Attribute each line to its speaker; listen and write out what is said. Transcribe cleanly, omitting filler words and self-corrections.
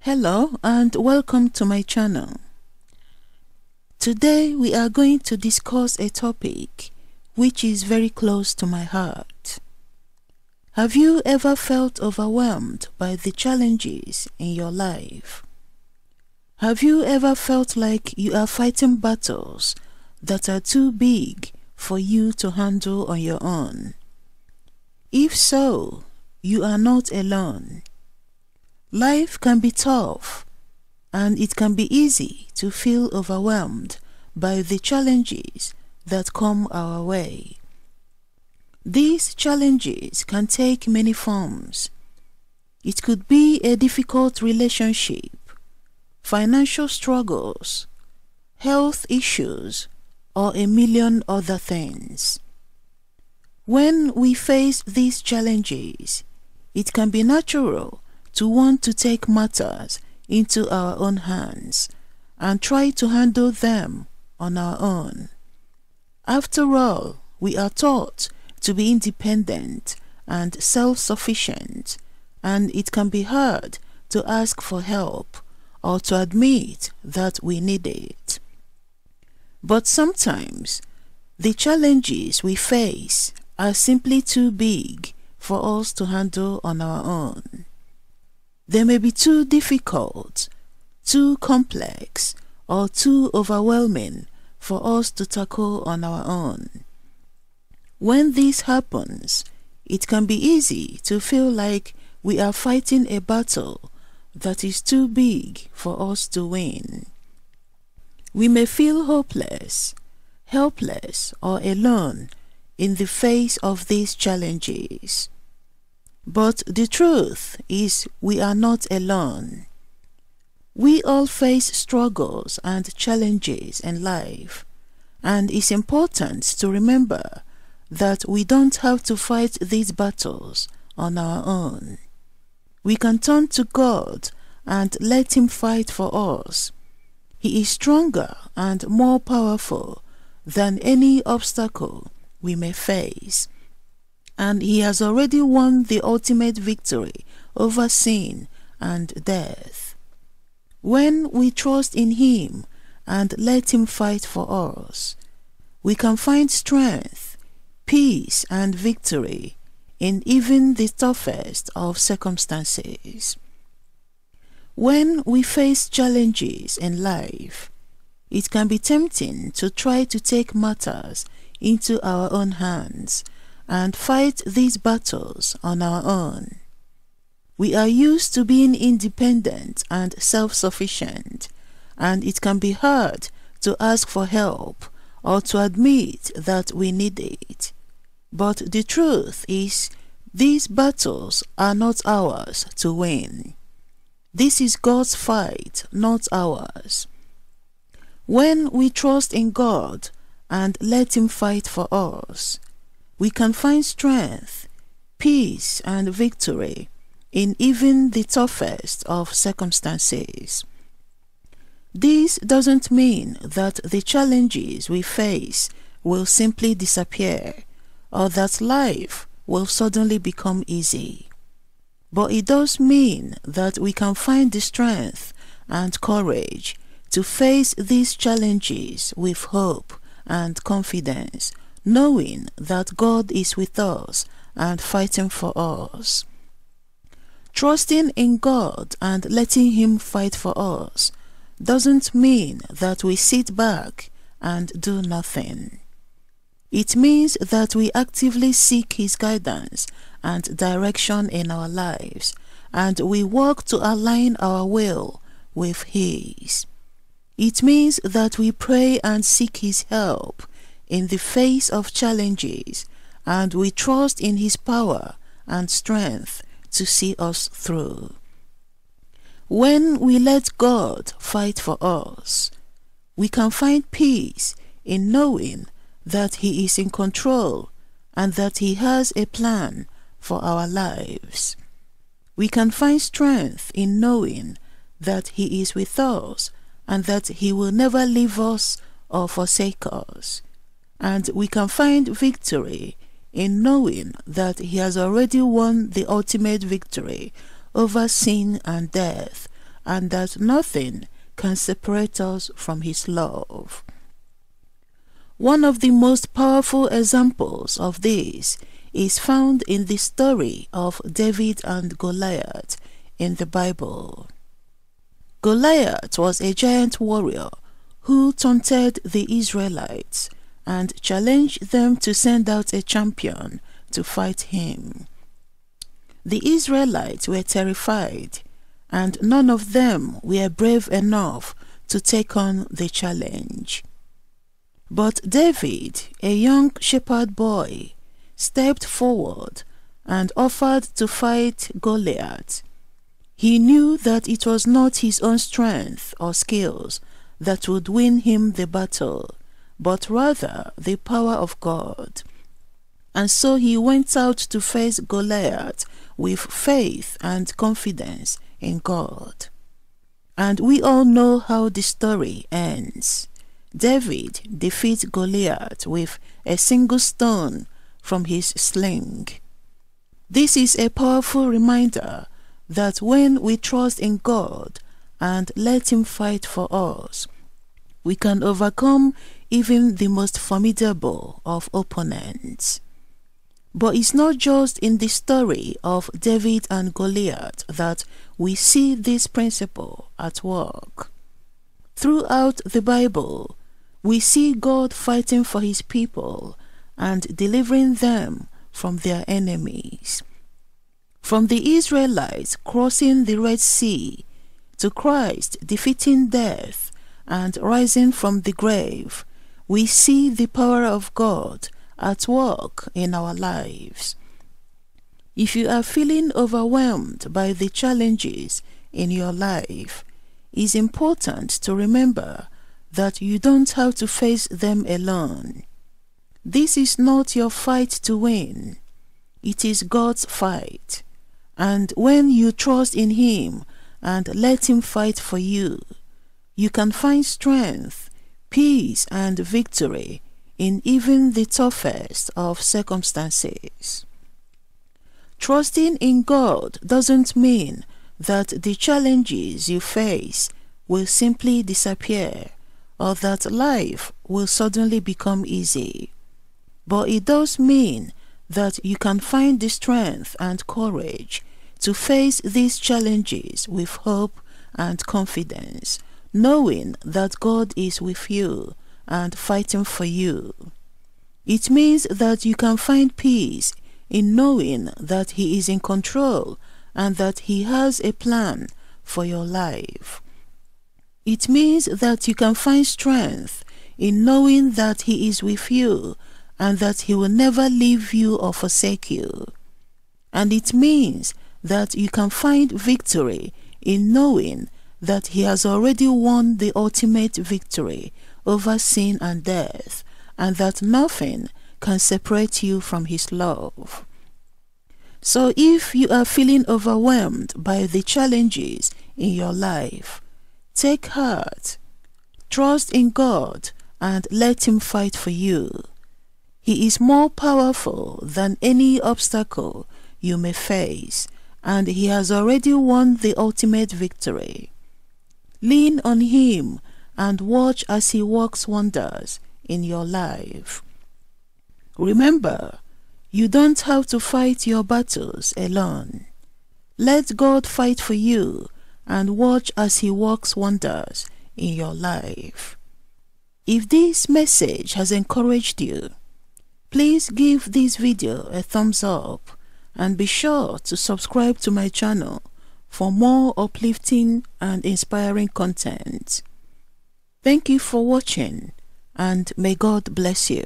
Speaker 1: Hello and welcome to my channel. Today we are going to discuss a topic which is very close to my heart. Have you ever felt overwhelmed by the challenges in your life? Have you ever felt like you are fighting battles that are too big for you to handle on your own? If so, you are not alone. Life can be tough, and it can be easy to feel overwhelmed by the challenges that come our way. These challenges can take many forms. It could be a difficult relationship, financial struggles, health issues, or a million other things. When we face these challenges, it can be natural to want to take matters into our own hands and try to handle them on our own. After all, we are taught to be independent and self-sufficient, and it can be hard to ask for help or to admit that we need it. But sometimes, the challenges we face are simply too big for us to handle on our own. They may be too difficult, too complex, or too overwhelming for us to tackle on our own. When this happens, it can be easy to feel like we are fighting a battle that is too big for us to win. We may feel hopeless, helpless, or alone in the face of these challenges. But the truth is we are not alone. We all face struggles and challenges in life, and it's important to remember that we don't have to fight these battles on our own. We can turn to God and let Him fight for us. He is stronger and more powerful than any obstacle we may face, and He has already won the ultimate victory over sin and death. When we trust in Him and let Him fight for us, we can find strength, peace, and victory in even the toughest of circumstances. When we face challenges in life, it can be tempting to try to take matters into our own hands and fight these battles on our own. We are used to being independent and self-sufficient, and it can be hard to ask for help or to admit that we need it. But the truth is, these battles are not ours to win. This is God's fight, not ours. When we trust in God and let Him fight for us, we can find strength, peace, and victory in even the toughest of circumstances. This doesn't mean that the challenges we face will simply disappear or that life will suddenly become easy. But it does mean that we can find the strength and courage to face these challenges with hope and confidence, knowing that God is with us and fighting for us. Trusting in God and letting Him fight for us doesn't mean that we sit back and do nothing. It means that we actively seek His guidance and direction in our lives, and we work to align our will with His. It means that we pray and seek His help in the face of challenges, and we trust in His power and strength to see us through. When we let God fight for us, we can find peace in knowing that He is in control and that He has a plan for our lives. We can find strength in knowing that He is with us and that He will never leave us or forsake us. And we can find victory in knowing that He has already won the ultimate victory over sin and death, and that nothing can separate us from His love. One of the most powerful examples of this is found in the story of David and Goliath in the Bible. Goliath was a giant warrior who taunted the Israelites and challenged them to send out a champion to fight him. The Israelites were terrified, and none of them were brave enough to take on the challenge. But David, a young shepherd boy, stepped forward and offered to fight Goliath. He knew that it was not his own strength or skills that would win him the battle, but rather the power of God. And so he went out to face Goliath with faith and confidence in God. And we all know how the story ends. David defeats Goliath with a single stone from his sling. This is a powerful reminder that when we trust in God and let Him fight for us, we can overcome even the most formidable of opponents. But it's not just in the story of David and Goliath that we see this principle at work. Throughout the Bible, we see God fighting for His people and delivering them from their enemies. From the Israelites crossing the Red Sea to Christ defeating death and rising from the grave, we see the power of God at work in our lives. If you are feeling overwhelmed by the challenges in your life, it's important to remember that you don't have to face them alone. This is not your fight to win. It is God's fight. And when you trust in Him and let Him fight for you, you can find strength, peace, and victory in even the toughest of circumstances. Trusting in God doesn't mean that the challenges you face will simply disappear or that life will suddenly become easy. But it does mean that you can find the strength and courage to face these challenges with hope and confidence, knowing that God is with you and fighting for you. It means that you can find peace in knowing that He is in control and that He has a plan for your life. It means that you can find strength in knowing that He is with you and that He will never leave you or forsake you. And it means that you can find victory in knowing that He has already won the ultimate victory over sin and death, and that nothing can separate you from His love. So if you are feeling overwhelmed by the challenges in your life, take heart, trust in God, and let Him fight for you. He is more powerful than any obstacle you may face, and He has already won the ultimate victory. Lean on Him and watch as He works wonders in your life. Remember, you don't have to fight your battles alone. Let God fight for you and watch as He works wonders in your life. If this message has encouraged you, please give this video a thumbs up and be sure to subscribe to my channel for more uplifting and inspiring content. Thank you for watching, and may God bless you.